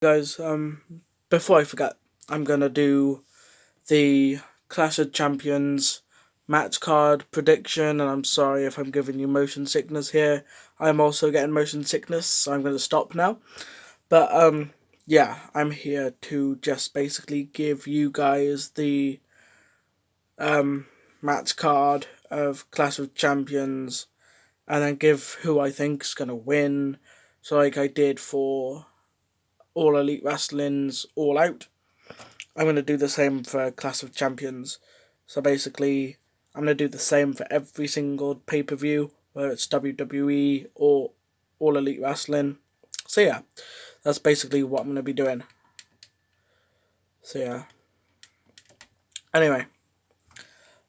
Guys, before I forget, I'm gonna do the Clash of Champions match card prediction, and I'm sorry if I'm giving you motion sickness here. I'm also getting motion sickness, so I'm gonna stop now. But yeah, I'm here to just basically give you guys the um match card of Clash of Champions, and then give who I think's gonna win. So like I did for All Elite Wrestling's All Out, I'm going to do the same for Clash of Champions. So basically, I'm going to do the same for every single pay-per-view, whether it's WWE or All Elite Wrestling. So yeah, that's basically what I'm going to be doing. So yeah. Anyway,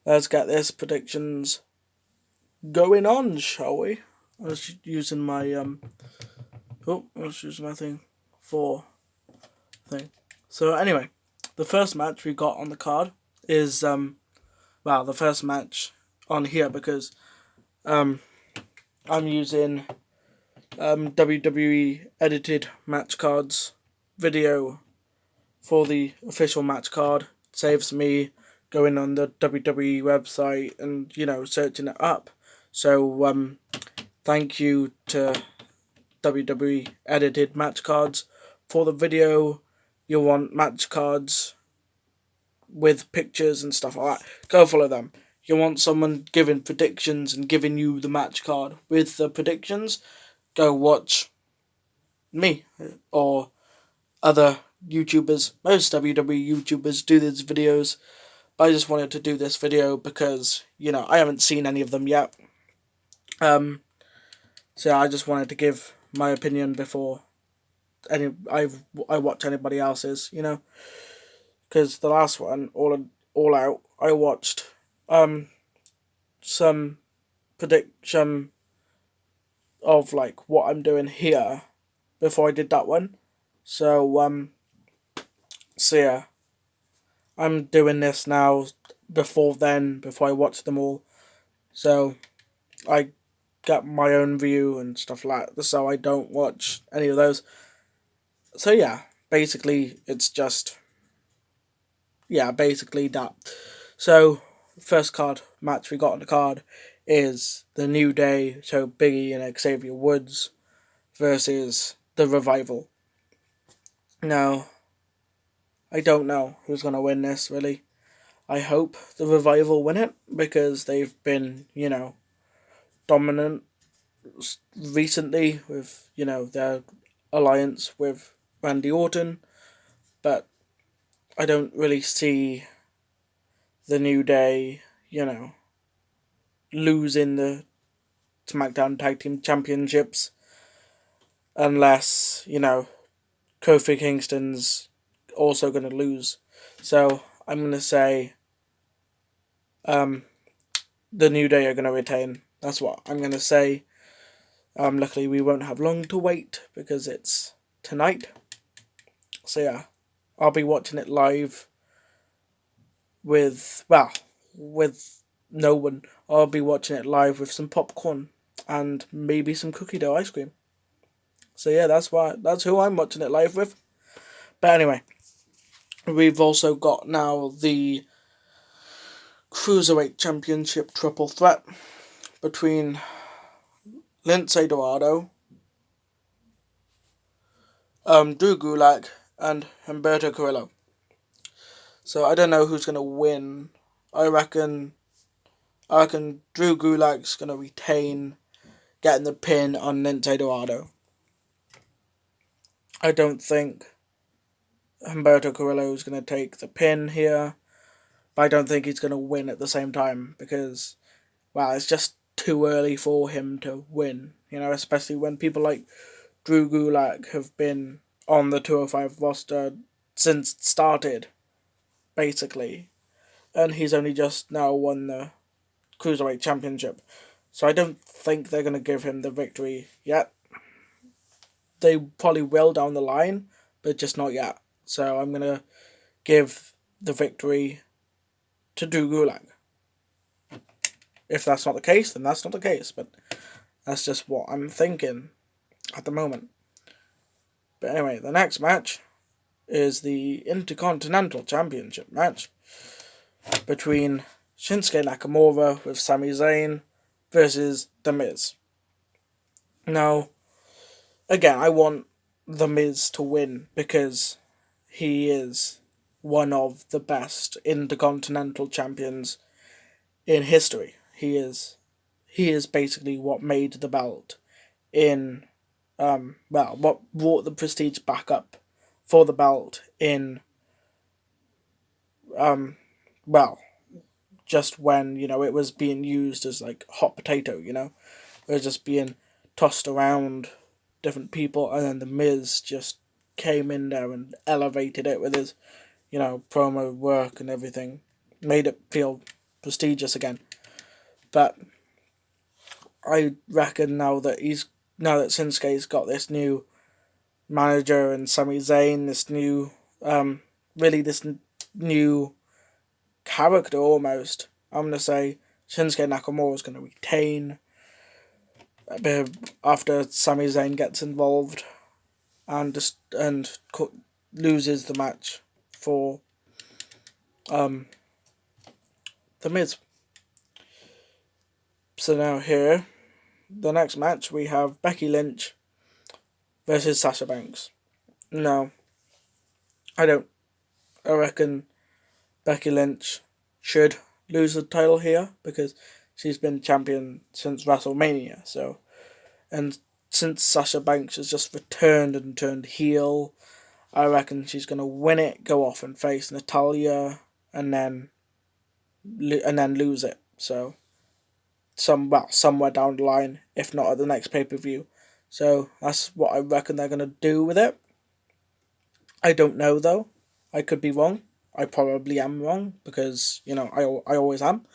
let's get this predictions going on, shall we? I was using my thing for thing. So anyway, the first match we got on the card is the first match on here because I'm using WWE edited match cards video for the official match card. It saves me going on the WWE website and searching it up. So thank you to WWE edited match cards for the video. You want match cards with pictures and stuff like that, go follow them. You want someone giving predictions and giving you the match card with the predictions, go watch me or other YouTubers. Most WWE YouTubers do these videos, but I just wanted to do this video because, I haven't seen any of them yet. So yeah, I just wanted to give my opinion before I watch anybody else's, because the last one, all out, I watched some prediction of like what I'm doing here before I did that one. So yeah, I'm doing this now before I watch them all. So I get my own view and stuff like that, so I don't watch any of those. So yeah, basically it's just basically that. So first card match we got on the card is the New Day, so Biggie and Xavier Woods versus the Revival. Now, I don't know who's going to win this, really. I hope the Revival win it because they've been, dominant recently with, their alliance with Randy Orton, but I don't really see the New Day, losing the SmackDown Tag Team Championships unless, Kofi Kingston's also going to lose. So I'm going to say the New Day are going to retain. That's what I'm going to say. Luckily, we won't have long to wait because it's tonight. So yeah, I'll be watching it live with no one. I'll be watching it live with some popcorn and maybe some cookie dough ice cream. So yeah, that's who I'm watching it live with. But anyway, we've also got now the Cruiserweight Championship triple threat between Lince Dorado, Drew Gulak, and Humberto Carrillo. So I don't know who's gonna win. I reckon Drew Gulak's gonna retain, getting the pin on Lince Dorado. I don't think Humberto Carrillo is gonna take the pin here, but I don't think he's gonna win at the same time because, it's just too early for him to win. Especially when people like Drew Gulak have been on the 205 roster since it started, basically. And he's only just now won the Cruiserweight Championship. So I don't think they're going to give him the victory yet. They probably will down the line, but just not yet. So I'm going to give the victory to Drew Gulak. If that's not the case, then that's not the case. But that's just what I'm thinking at the moment. But anyway, the next match is the Intercontinental Championship match between Shinsuke Nakamura with Sami Zayn versus The Miz. Now, again, I want The Miz to win because he is one of the best Intercontinental Champions in history. He is basically what made the belt in what brought the prestige back up for the belt in just when, it was being used as like hot potato, it was just being tossed around different people, and then the Miz just came in there and elevated it with his, promo work and everything, made it feel prestigious again. But I reckon now that Shinsuke's got this new manager and Sami Zayn, this new, this new character almost, I'm going to say Shinsuke Nakamura is going to retain after Sami Zayn gets involved and loses the match for The Miz. So now here, the next match, we have Becky Lynch versus Sasha Banks. No, I reckon Becky Lynch should lose the title here because she's been champion since WrestleMania. So, and since Sasha Banks has just returned and turned heel, I reckon she's gonna win it, go off and face Natalya, and then lose it. So, somewhere down the line, if not at the next pay-per-view. So that's what I reckon they're gonna do with it. I don't know though. I could be wrong. I probably am wrong because I always am.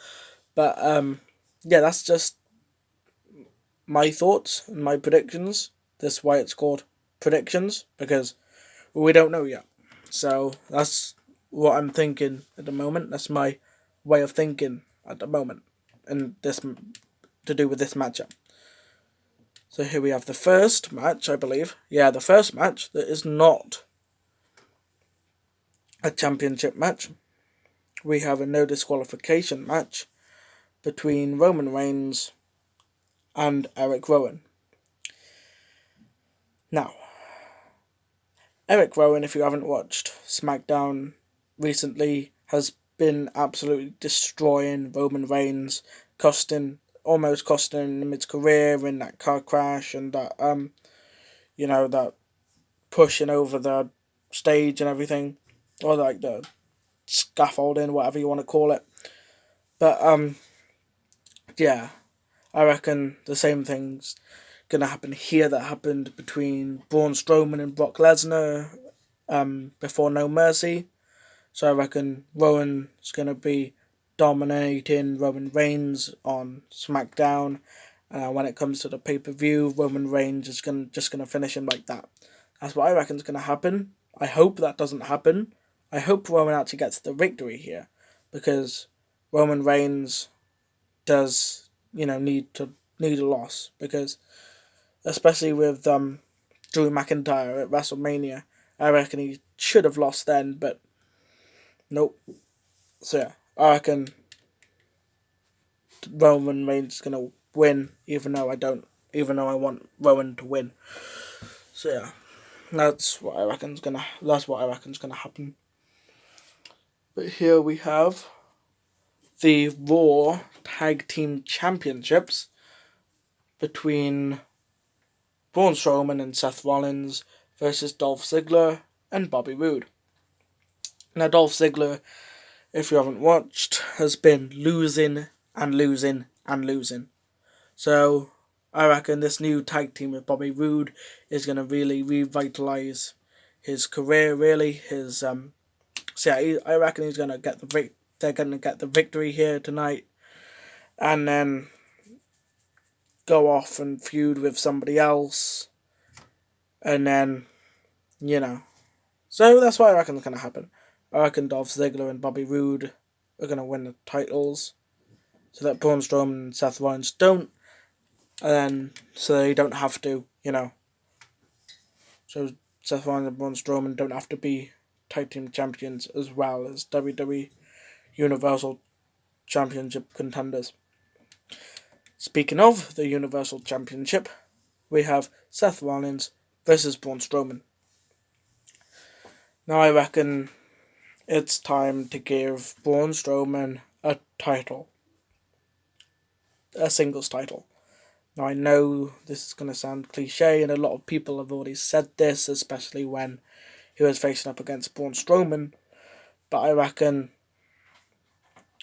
But yeah, that's just my thoughts and my predictions. That's why it's called predictions, because we don't know yet. So that's what I'm thinking at the moment. That's my way of thinking at the moment, and this to do with this matchup. So here we have the first match, I believe. Yeah, the first match that is not a championship match. We have a no disqualification match between Roman Reigns and Eric Rowan. Now, Eric Rowan, if you haven't watched SmackDown recently, has been absolutely destroying Roman Reigns, almost costing him his career in that car crash and that that pushing over the stage and everything, or like the scaffolding, whatever you want to call it. But yeah, I reckon the same thing's gonna happen here that happened between Braun Strowman and Brock Lesnar before No Mercy. So I reckon Rowan's gonna be dominating Roman Reigns on SmackDown. When it comes to the pay-per-view, Roman Reigns is just gonna finish him like that. That's what I reckon's gonna happen. I hope that doesn't happen. I hope Roman actually gets the victory here, because Roman Reigns does, need a loss, because especially with Drew McIntyre at WrestleMania, I reckon he should have lost then, but nope. So yeah, I reckon Roman Reigns is gonna win, even though I want Rowan to win. So yeah, that's what I reckon's gonna happen. But here we have the Raw Tag Team Championships between Braun Strowman and Seth Rollins versus Dolph Ziggler and Bobby Roode. Now, Dolph Ziggler, if you haven't watched, has been losing and losing and losing. So I reckon this new tag team with Bobby Roode is going to really revitalise his career, really. His so yeah, I reckon he's going to get they're going to get the victory here tonight, and then go off and feud with somebody else, and then, So that's what I reckon is going to happen. I reckon Dolph Ziggler and Bobby Roode are going to win the titles, so that Braun Strowman and Seth Rollins don't, and then so they don't have to, So Seth Rollins and Braun Strowman don't have to be tag team champions as well as WWE Universal Championship contenders. Speaking of the Universal Championship, we have Seth Rollins versus Braun Strowman. Now I reckon it's time to give Braun Strowman a title. A singles title. Now I know this is going to sound cliche and a lot of people have already said this, especially when he was facing up against Braun Strowman, but I reckon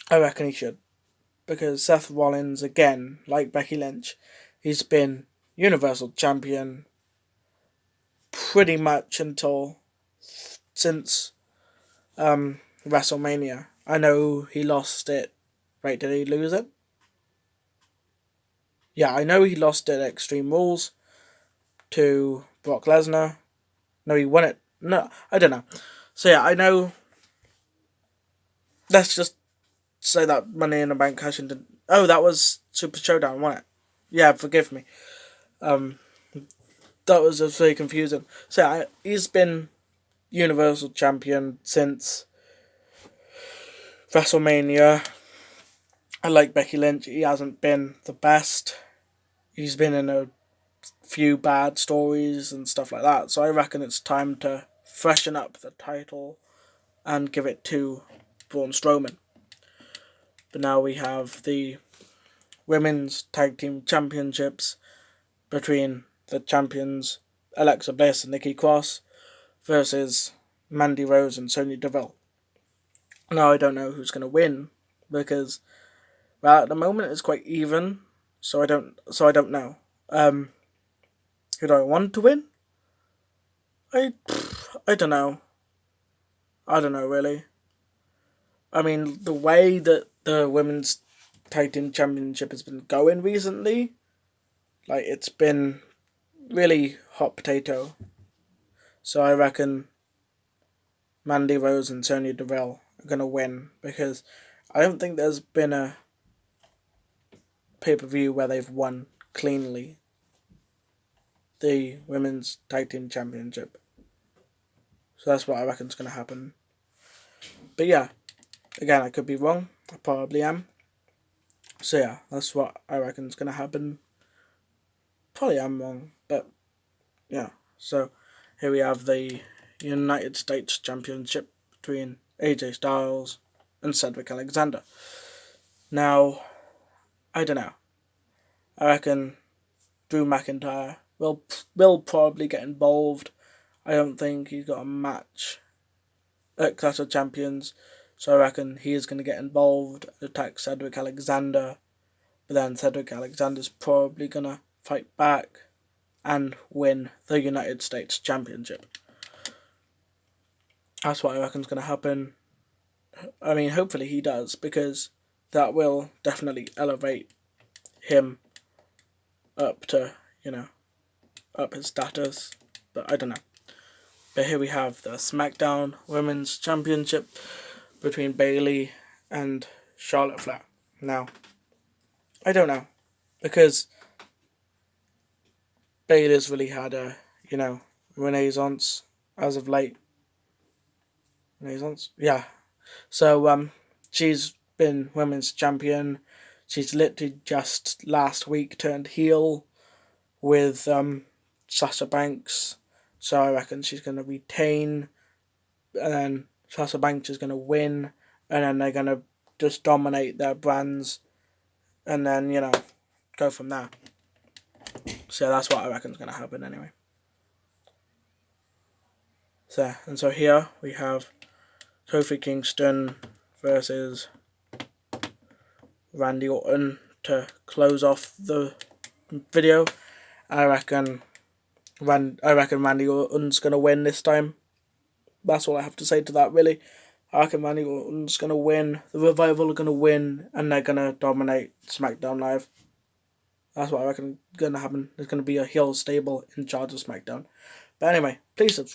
he should. Because Seth Rollins, again, like Becky Lynch, he's been Universal Champion pretty much since WrestleMania. I know he lost it. Wait, did he lose it? Yeah, I know he lost it at Extreme Rules to Brock Lesnar. No, he won it. No, I don't know. So yeah, I know. Let's just say that Money in the Bank cash in didn't. Oh, that was Super Showdown, wasn't it? Yeah, forgive me. That was just very confusing. So yeah, he's been Universal Champion since WrestleMania. I like Becky Lynch. He hasn't been the best. He's been in a few bad stories and stuff like that. So I reckon it's time to freshen up the title and give it to Braun Strowman. But now we have the Women's Tag Team Championships between the champions Alexa Bliss and Nikki Cross versus Mandy Rose and Sonya Deville. Now I don't know who's going to win because at the moment it's quite even, so I don't know. Who do I want to win? I don't know. I don't know really. I mean, the way that the Women's Tag Team Championship has been going recently, like it's been really hot potato. So I reckon Mandy Rose and Sonya Deville are going to win because I don't think there's been a pay-per-view where they've won cleanly the Women's Tag Team Championship. So that's what I reckon is going to happen. But yeah, again, I could be wrong. I probably am. So yeah, that's what I reckon is going to happen. Probably am wrong, but yeah. So here we have the United States Championship between AJ Styles and Cedric Alexander. Now, I don't know. I reckon Drew McIntyre will probably get involved. I don't think he's got a match at Clash of Champions, so I reckon he is going to get involved, attack Cedric Alexander, but then Cedric Alexander's probably going to fight back and win the United States Championship. That's what I reckon is going to happen. I mean, hopefully he does, because that will definitely elevate him up to, up his status, but I don't know. But here we have the SmackDown Women's Championship between Bayley and Charlotte Flair. Now, I don't know, because Bayley's really had a, renaissance as of late. Renaissance? Yeah. So, she's been women's champion. She's literally just last week turned heel with Sasha Banks. So I reckon she's going to retain, and then Sasha Banks is going to win, and then they're going to just dominate their brands, and then, go from there. So that's what I reckon is going to happen anyway. So here we have Kofi Kingston versus Randy Orton to close off the video. I reckon Randy Orton's going to win this time. That's all I have to say to that, really. I reckon Randy Orton's going to win. The Revival are going to win, and they're going to dominate SmackDown Live. That's what I reckon is going to happen. There's going to be a heel stable in charge of SmackDown. But anyway, please subscribe.